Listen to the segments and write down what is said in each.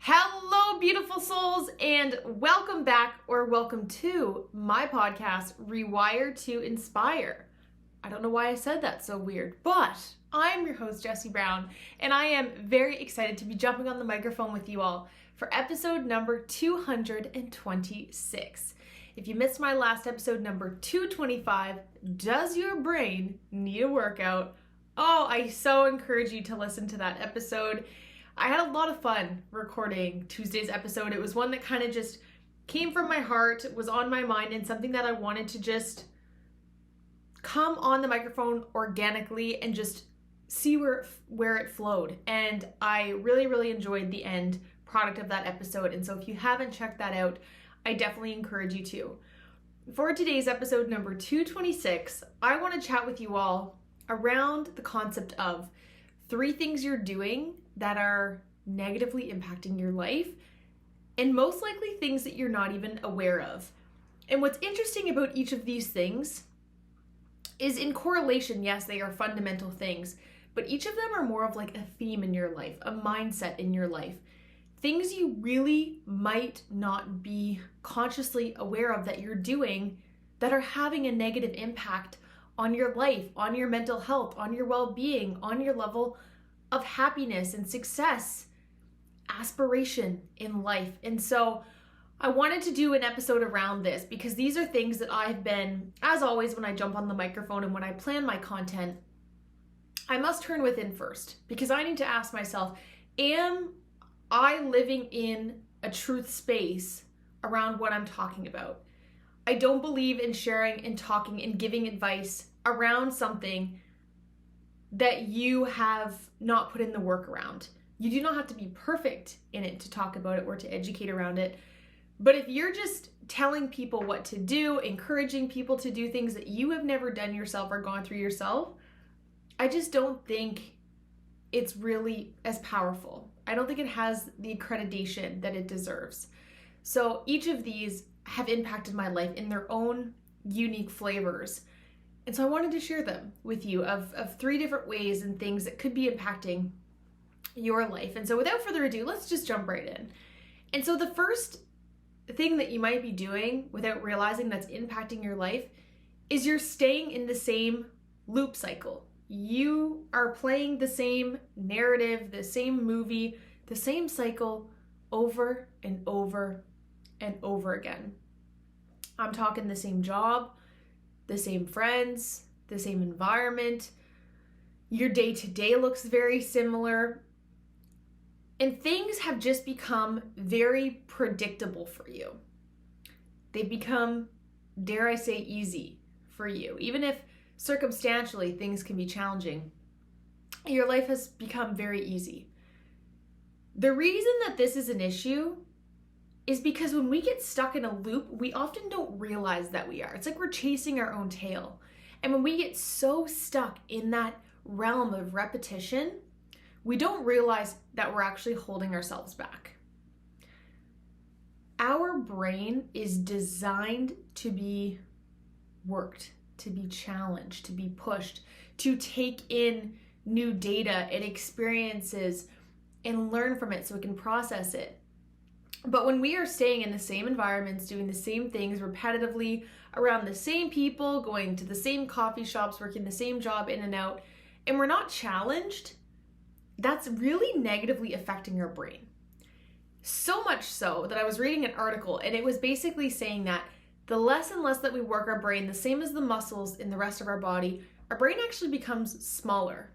Hello, beautiful souls, and welcome back or welcome to my podcast, Rewire to Inspire. I don't know why I said that so weird, but I'm your host, Jessie Brown, and I am very excited to be jumping on the microphone with you all for episode number 226. If you missed my last episode, number 225, Does Your Brain Need a Workout? Oh, I so encourage you to listen to that episode. I had a lot of fun recording Tuesday's episode. It was one that kind of just came from my heart, was on my mind, and something that I wanted to just come on the microphone organically and just see where it flowed. And I really enjoyed the end product of that episode. And so if you haven't checked that out, I definitely encourage you to. For today's episode number 226, I want to chat with you all around the concept of 3 things you're doing that are negatively impacting your life, and most likely things that you're not even aware of. And what's interesting about each of these things is in correlation, yes, they are fundamental things, but each of them are more of like a theme in your life, a mindset in your life. Things you really might not be consciously aware of that you're doing that are having a negative impact on your life, on your mental health, on your well-being, on your level of happiness and success, aspiration in life. And so I wanted to do an episode around this because these are things that I've been, as always, when I jump on the microphone and when I plan my content, I must turn within first because I need to ask myself, am I living in a truth space around what I'm talking about? I don't believe in sharing and talking and giving advice around something that you have not put in the work around. You do not have to be perfect in it to talk about it or to educate around it. But if you're just telling people what to do, encouraging people to do things that you have never done yourself or gone through yourself, I just don't think it's really as powerful. I don't think it has the accreditation that it deserves. So each of these have impacted my life in their own unique flavors. And so I wanted to share them with you of 3 different ways and things that could be impacting your life. And so without further ado, let's just jump right in. And so the first thing that you might be doing without realizing that's impacting your life is you're staying in the same loop cycle. You are playing the same narrative, the same movie, the same cycle over and over and over again. I'm talking the same job, the same friends, the same environment. Your day-to-day looks very similar. And things have just become very predictable for you. They've become, dare I say, easy for you. Even if circumstantially things can be challenging, your life has become very easy. The reason that this is an issue is because when we get stuck in a loop, we often don't realize that we are. It's like we're chasing our own tail. And when we get so stuck in that realm of repetition, we don't realize that we're actually holding ourselves back. Our brain is designed to be worked, to be challenged, to be pushed, to take in new data and experiences and learn from it so it can process it. But when we are staying in the same environments, doing the same things repetitively, around the same people, going to the same coffee shops, working the same job in and out, and we're not challenged, that's really negatively affecting our brain. So much so that I was reading an article and it was basically saying that the less and less that we work our brain, the same as the muscles in the rest of our body, our brain actually becomes smaller.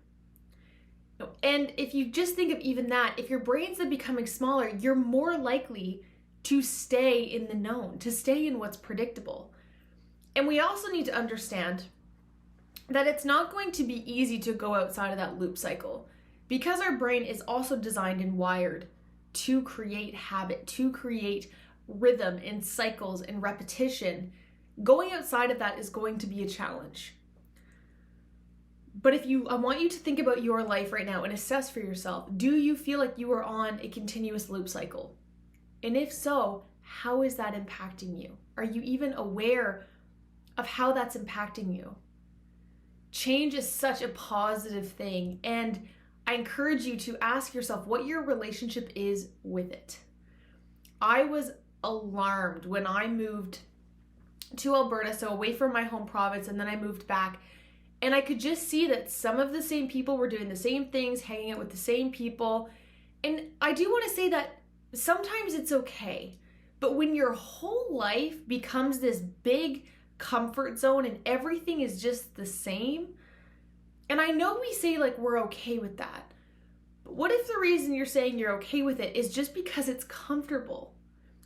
And if you just think of even that, if your brain's then becoming smaller, you're more likely to stay in the known, to stay in what's predictable. And we also need to understand that it's not going to be easy to go outside of that loop cycle because our brain is also designed and wired to create habit, to create rhythm and cycles and repetition. Going outside of that is going to be a challenge. But I want you to think about your life right now and assess for yourself, do you feel like you are on a continuous loop cycle? And if so, how is that impacting you? Are you even aware of how that's impacting you? Change is such a positive thing, and I encourage you to ask yourself what your relationship is with it. I was alarmed when I moved to Alberta, so away from my home province, and then I moved back. And I could just see that some of the same people were doing the same things, hanging out with the same people. And I do want to say that sometimes it's okay. But when your whole life becomes this big comfort zone and everything is just the same, and I know we say like we're okay with that, but what if the reason you're saying you're okay with it is just because it's comfortable?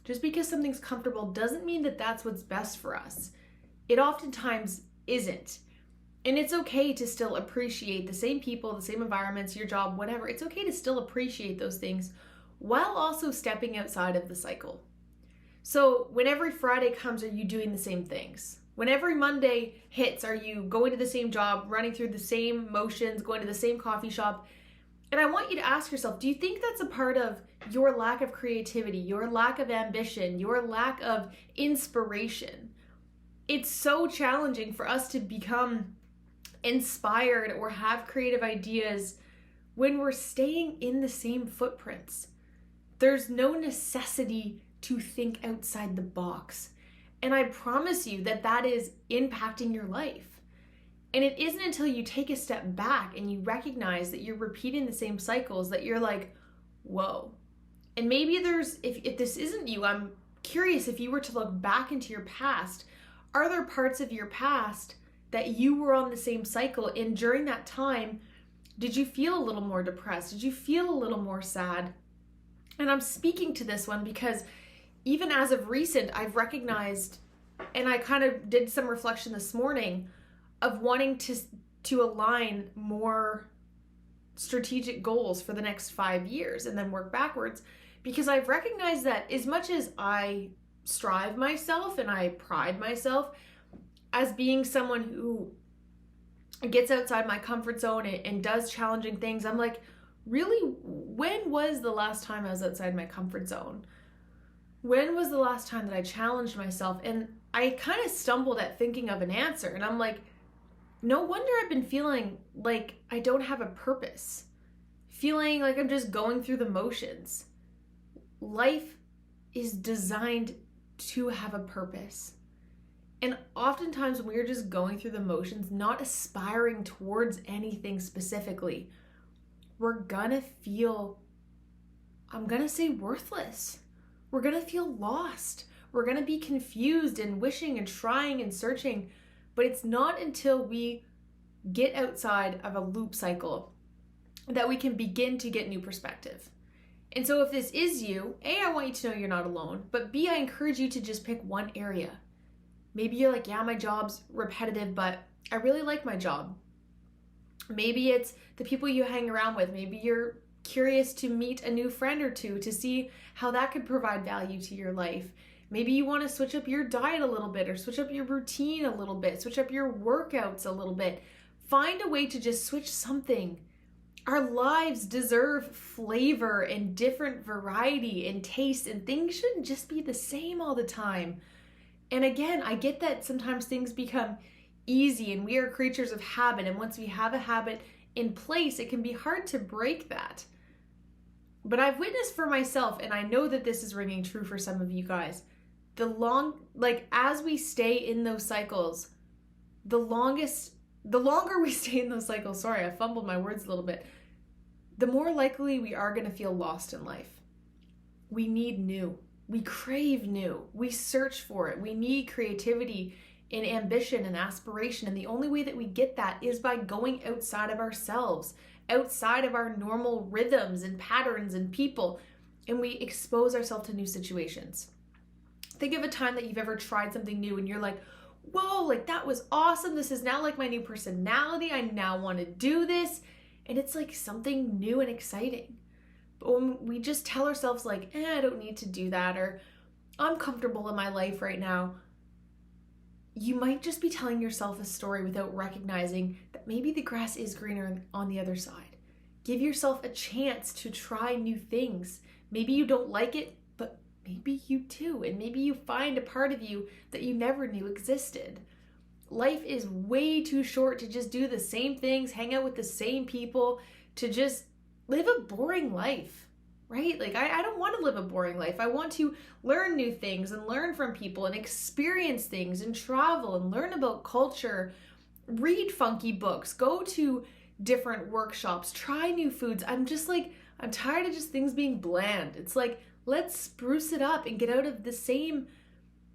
Just because something's comfortable doesn't mean that that's what's best for us. It oftentimes isn't. And it's okay to still appreciate the same people, the same environments, your job, whatever. It's okay to still appreciate those things while also stepping outside of the cycle. So when every Friday comes, are you doing the same things? When every Monday hits, are you going to the same job, running through the same motions, going to the same coffee shop? And I want you to ask yourself, do you think that's a part of your lack of creativity, your lack of ambition, your lack of inspiration? It's so challenging for us to become inspired or have creative ideas when we're staying in the same footprints. There's no necessity to think outside the box. And I promise you that that is impacting your life. And it isn't until you take a step back and you recognize that you're repeating the same cycles that you're like, whoa. And maybe if this isn't you, I'm curious, if you were to look back into your past, are there parts of your past that you were on the same cycle? And during that time, did you feel a little more depressed? Did you feel a little more sad? And I'm speaking to this one because even as of recent, I've recognized, and I kind of did some reflection this morning, of wanting to align more strategic goals for the next 5 years and then work backwards, because I've recognized that as much as I strive myself and I pride myself as being someone who gets outside my comfort zone and does challenging things, I'm like, really, when was the last time I was outside my comfort zone? When was the last time that I challenged myself? And I kind of stumbled at thinking of an answer, and I'm like, no wonder I've been feeling like I don't have a purpose, feeling like I'm just going through the motions. Life is designed to have a purpose. And oftentimes when we're just going through the motions, not aspiring towards anything specifically, we're gonna feel, I'm gonna say, worthless. We're gonna feel lost. We're gonna be confused and wishing and trying and searching. But it's not until we get outside of a loop cycle that we can begin to get new perspective. And so if this is you, A, I want you to know you're not alone, but B, I encourage you to just pick one area. Maybe you're like, yeah, my job's repetitive, but I really like my job. Maybe it's the people you hang around with. Maybe you're curious to meet a new friend or two to see how that could provide value to your life. Maybe you want to switch up your diet a little bit, or switch up your routine a little bit, switch up your workouts a little bit. Find a way to just switch something. Our lives deserve flavor and different variety and taste, and things shouldn't just be the same all the time. And again, I get that sometimes things become easy and we are creatures of habit, and once we have a habit in place, it can be hard to break that. But I've witnessed for myself, and I know that this is ringing true for some of you guys, as we stay in those cycles, the longer we stay in those cycles, sorry, I fumbled my words a little bit, the more likely we are going to feel lost in life. We need new. We crave new. We search for it. We need creativity and ambition and aspiration. And the only way that we get that is by going outside of ourselves, outside of our normal rhythms and patterns and people, and we expose ourselves to new situations. Think of a time that you've ever tried something new and you're like, whoa, like that was awesome. This is now like my new personality. I now want to do this. And it's like something new and exciting. But when we just tell ourselves like, I don't need to do that, or I'm comfortable in my life right now, you might just be telling yourself a story without recognizing that maybe the grass is greener on the other side. Give yourself a chance to try new things. Maybe you don't like it, but maybe you do. And maybe you find a part of you that you never knew existed. Life is way too short to just do the same things, hang out with the same people, to just live a boring life, right? Like, I don't want to live a boring life. I want to learn new things and learn from people and experience things and travel and learn about culture, read funky books, go to different workshops, try new foods. I'm tired of just things being bland. It's like, let's spruce it up and get out of the same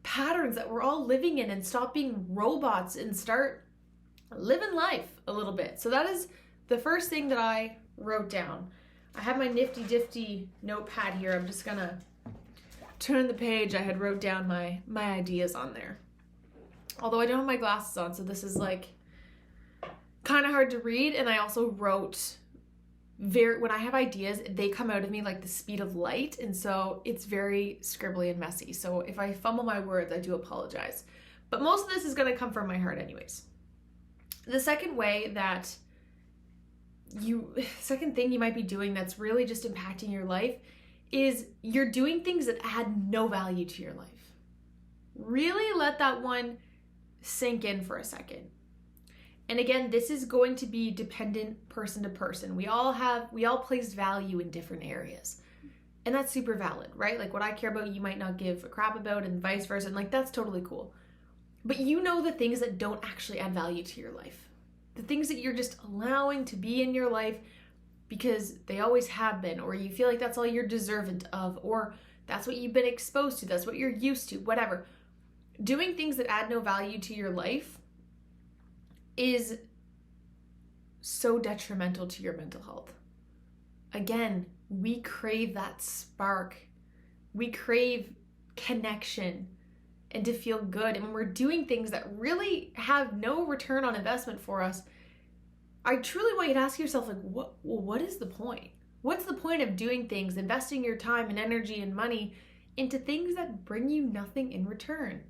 patterns that we're all living in and stop being robots and start living life a little bit. So that is the first thing that I wrote down. I have my nifty difty notepad here. I'm just gonna turn the page. I had wrote down my ideas on there. Although I don't have my glasses on, so this is like kind of hard to read. And I also wrote when I have ideas, they come out of me like the speed of light. And so it's very scribbly and messy. So if I fumble my words, I do apologize. But most of this is gonna come from my heart anyways. The second thing you might be doing that's really just impacting your life is you're doing things that add no value to your life. Really let that one sink in for a second. And again, this is going to be dependent person to person. We all place value in different areas. And that's super valid, right? Like, what I care about, you might not give a crap about, and vice versa. And like, that's totally cool. But you know the things that don't actually add value to your life. The things that you're just allowing to be in your life because they always have been, or you feel like that's all you're deserving of, or that's what you've been exposed to, that's what you're used to, whatever. Doing things that add no value to your life is so detrimental to your mental health. Again, we crave that spark. We crave connection and to feel good. And when we're doing things that really have no return on investment for us, I truly want you to ask yourself, like, what is the point? What's the point of doing things, investing your time and energy and money into things that bring you nothing in return?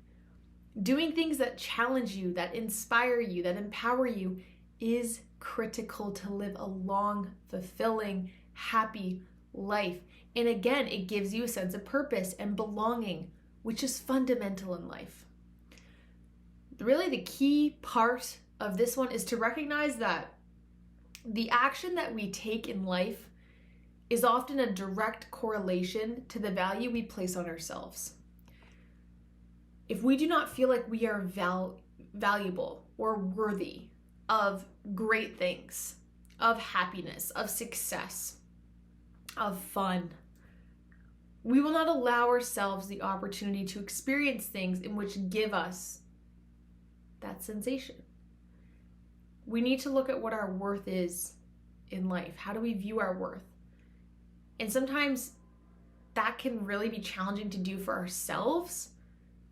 Doing things that challenge you, that inspire you, that empower you is critical to live a long, fulfilling, happy life. And again, it gives you a sense of purpose and belonging, which is fundamental in life. Really, the key part of this one is to recognize that the action that we take in life is often a direct correlation to the value we place on ourselves. If we do not feel like we are valuable or worthy of great things, of happiness, of success, of fun, we will not allow ourselves the opportunity to experience things in which give us that sensation. We need to look at what our worth is in life. How do we view our worth? And sometimes that can really be challenging to do for ourselves,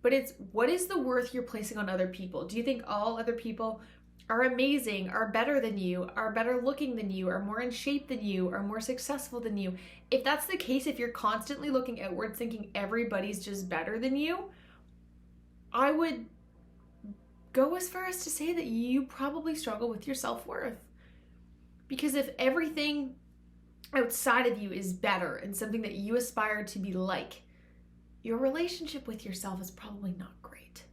but it's, what is the worth you're placing on other people? Do you think all other people are amazing, are better than you, are better looking than you, are more in shape than you, are more successful than you? If that's the case, if you're constantly looking outward thinking everybody's just better than you, I would go as far as to say that you probably struggle with your self-worth. Because if everything outside of you is better and something that you aspire to be like, your relationship with yourself is probably not great.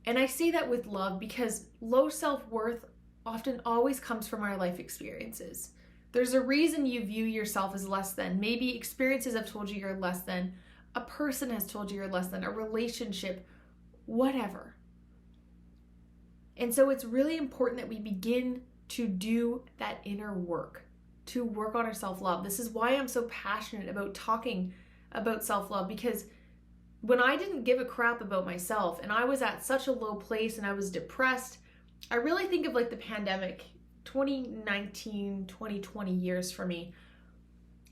And I say that with love because low self-worth often always comes from our life experiences. There's a reason you view yourself as less than. Maybe experiences have told you you're less than, a person has told you you're less than, a relationship, whatever. And so it's really important that we begin to do that inner work, to work on our self-love. This is why I'm so passionate about talking about self-love, because when I didn't give a crap about myself and I was at such a low place and I was depressed, I really think of like the pandemic, 2019, 2020 years for me.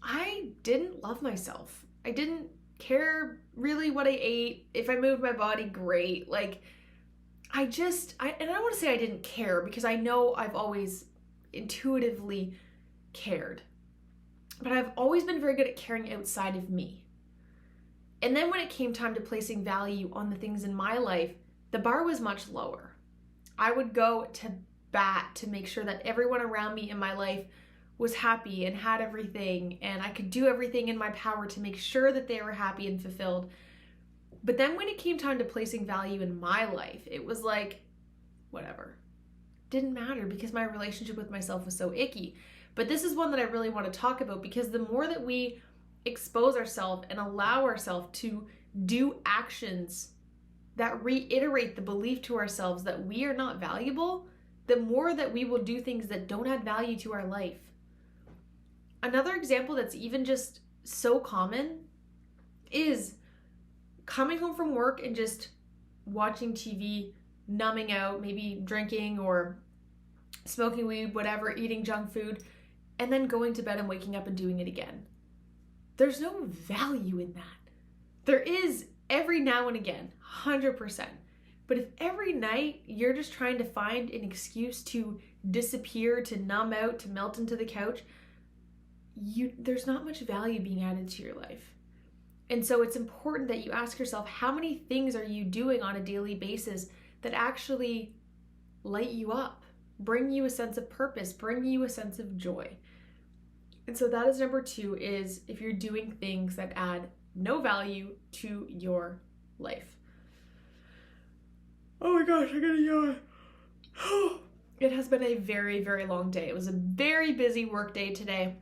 I didn't love myself. I didn't care really what I ate. If I moved my body, great. Like, and I don't want to say I didn't care, because I know I've always intuitively cared. But I've always been very good at caring outside of me. And then when it came time to placing value on the things in my life, the bar was much lower. I would go to bat to make sure that everyone around me in my life was happy and had everything, and I could do everything in my power to make sure that they were happy and fulfilled. But then when it came time to placing value in my life, it was like, whatever. Didn't matter, because my relationship with myself was so icky. But this is one that I really want to talk about, because the more that we expose ourselves and allow ourselves to do actions that reiterate the belief to ourselves that we are not valuable, the more that we will do things that don't add value to our life. Another example that's even just so common is coming home from work and just watching TV, numbing out, maybe drinking or smoking weed, whatever, eating junk food, and then going to bed and waking up and doing it again. There's no value in that. There is every now and again, 100%. But if every night you're just trying to find an excuse to disappear, to numb out, to melt into the couch, there's not much value being added to your life. And so it's important that you ask yourself, how many things are you doing on a daily basis that actually light you up, bring you a sense of purpose, bring you a sense of joy? And so that is number 2, is if you're doing things that add no value to your life. Oh my gosh, I gotta yawn. It has been a very, very long day. It was a very busy work day today.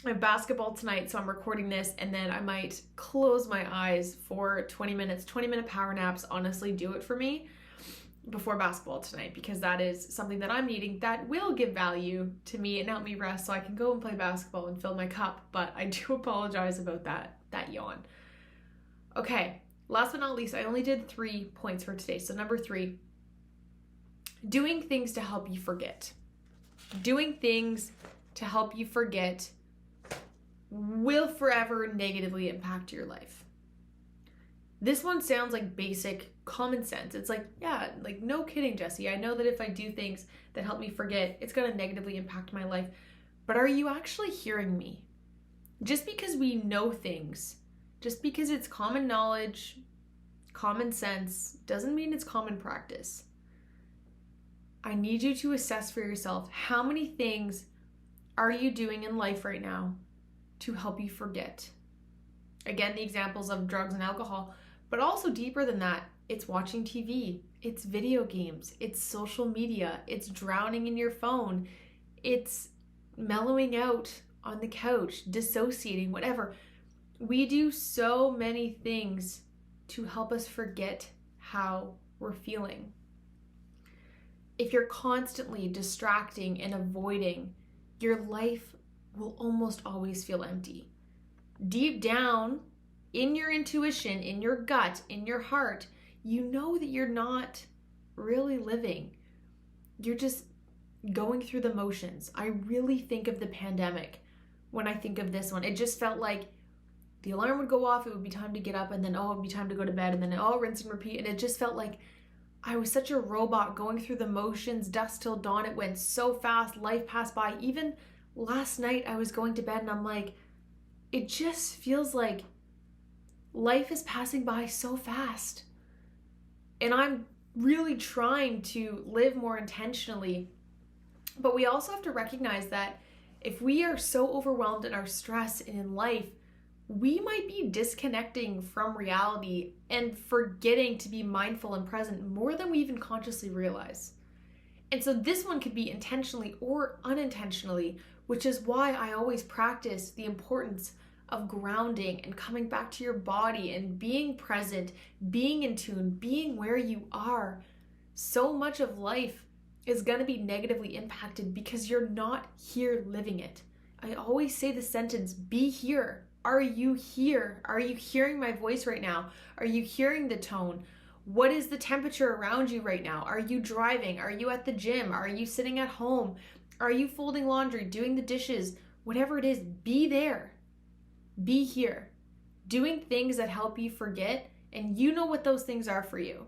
I have basketball tonight, so I'm recording this, and then I might close my eyes for 20 minutes. 20-minute power naps honestly do it for me before basketball tonight, because that is something that I'm needing that will give value to me and help me rest so I can go and play basketball and fill my cup. But I do apologize about that yawn. Okay, last but not least, I only did 3 points for today. So number 3, doing things to help you forget. Doing things to help you forget will forever negatively impact your life. This one sounds like basic common sense. It's like, yeah, like no kidding, Jessie. I know that if I do things that help me forget, it's going to negatively impact my life. But are you actually hearing me? Just because we know things, just because it's common knowledge, common sense, doesn't mean it's common practice. I need you to assess for yourself, how many things are you doing in life right now to help you forget? Again, the examples of drugs and alcohol, but also deeper than that, it's watching TV, it's video games, it's social media, it's drowning in your phone, it's mellowing out on the couch, dissociating, whatever. We do so many things to help us forget how we're feeling. If you're constantly distracting and avoiding, your life will almost always feel empty. Deep down, in your intuition, in your gut, in your heart, you know that you're not really living. You're just going through the motions. I really think of the pandemic when I think of this one. It just felt like the alarm would go off, it would be time to get up, and then, it would be time to go to bed, and then, rinse and repeat. And it just felt like I was such a robot going through the motions, dusk till dawn. It went so fast, life passed by. Even last night I was going to bed and I'm like, it just feels like life is passing by so fast. And I'm really trying to live more intentionally. But we also have to recognize that if we are so overwhelmed in our stress and in life, we might be disconnecting from reality and forgetting to be mindful and present more than we even consciously realize. And so this one could be intentionally or unintentionally, which is why I always practice the importance of grounding and coming back to your body and being present, being in tune, being where you are. So much of life is going to be negatively impacted because you're not here living it. I always say the sentence, be here. Are you here? Are you hearing my voice right now? Are you hearing the tone? What is the temperature around you right now? Are you driving? Are you at the gym? Are you sitting at home? Are you folding laundry, doing the dishes? Whatever it is, be there. Be here. Doing things that help you forget, and you know what those things are for you,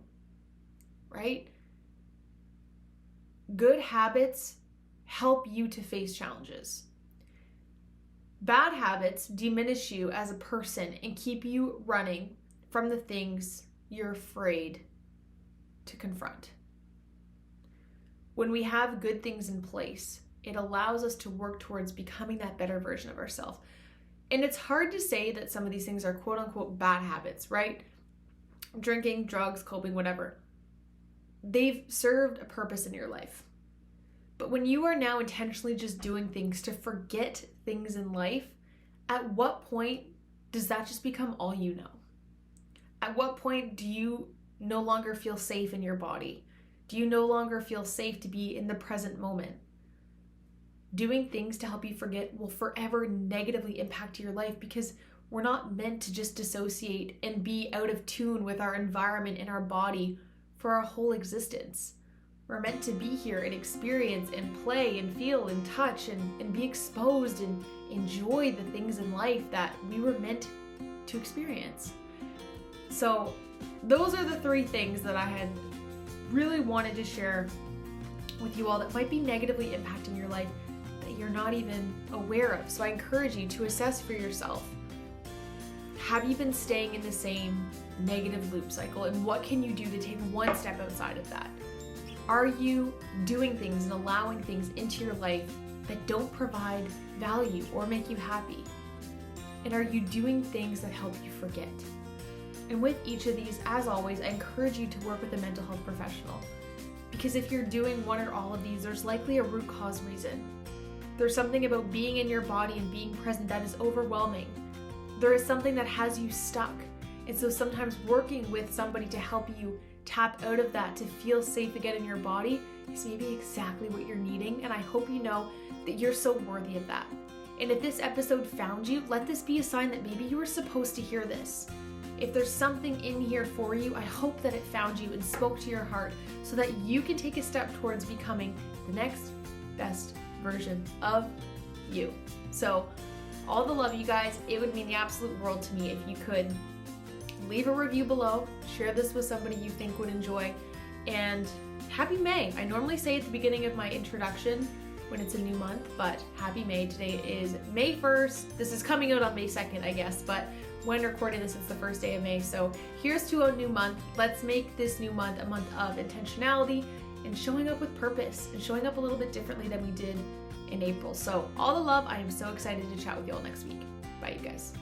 right? Good habits help you to face challenges. Bad habits diminish you as a person and keep you running from the things you're afraid to confront. When we have good things in place, it allows us to work towards becoming that better version of ourselves. And it's hard to say that some of these things are quote unquote bad habits, right? Drinking, drugs, coping, whatever. They've served a purpose in your life. But when you are now intentionally just doing things to forget things in life, at what point does that just become all you know? At what point do you no longer feel safe in your body? Do you no longer feel safe to be in the present moment? Doing things to help you forget will forever negatively impact your life, because we're not meant to just dissociate and be out of tune with our environment and our body for our whole existence. We're meant to be here and experience and play and feel and touch and be exposed and enjoy the things in life that we were meant to experience. So those are the 3 things that I had really wanted to share with you all that might be negatively impacting your life that you're not even aware of. So I encourage you to assess for yourself. Have you been staying in the same negative loop cycle, and what can you do to take one step outside of that? Are you doing things and allowing things into your life that don't provide value or make you happy? And are you doing things that help you forget? And with each of these, as always, I encourage you to work with a mental health professional. Because if you're doing one or all of these, there's likely a root cause reason. There's something about being in your body and being present that is overwhelming. There is something that has you stuck. And so sometimes working with somebody to help you tap out of that, to feel safe again in your body, is maybe exactly what you're needing. And I hope you know that you're so worthy of that. And if this episode found you, let this be a sign that maybe you were supposed to hear this. If there's something in here for you, I hope that it found you and spoke to your heart so that you can take a step towards becoming the next best version of you. So all the love, you guys. It would mean the absolute world to me if you could leave a review below, share this with somebody you think would enjoy, and happy May. I normally say at the beginning of my introduction when it's a new month, but happy May. Today is May 1st. This is coming out on May 2nd, I guess, but when recording this, it's the first day of May. So here's to a new month. Let's make this new month a month of intentionality and showing up with purpose and showing up a little bit differently than we did in April. So all the love. I am so excited to chat with you all next week. Bye, you guys.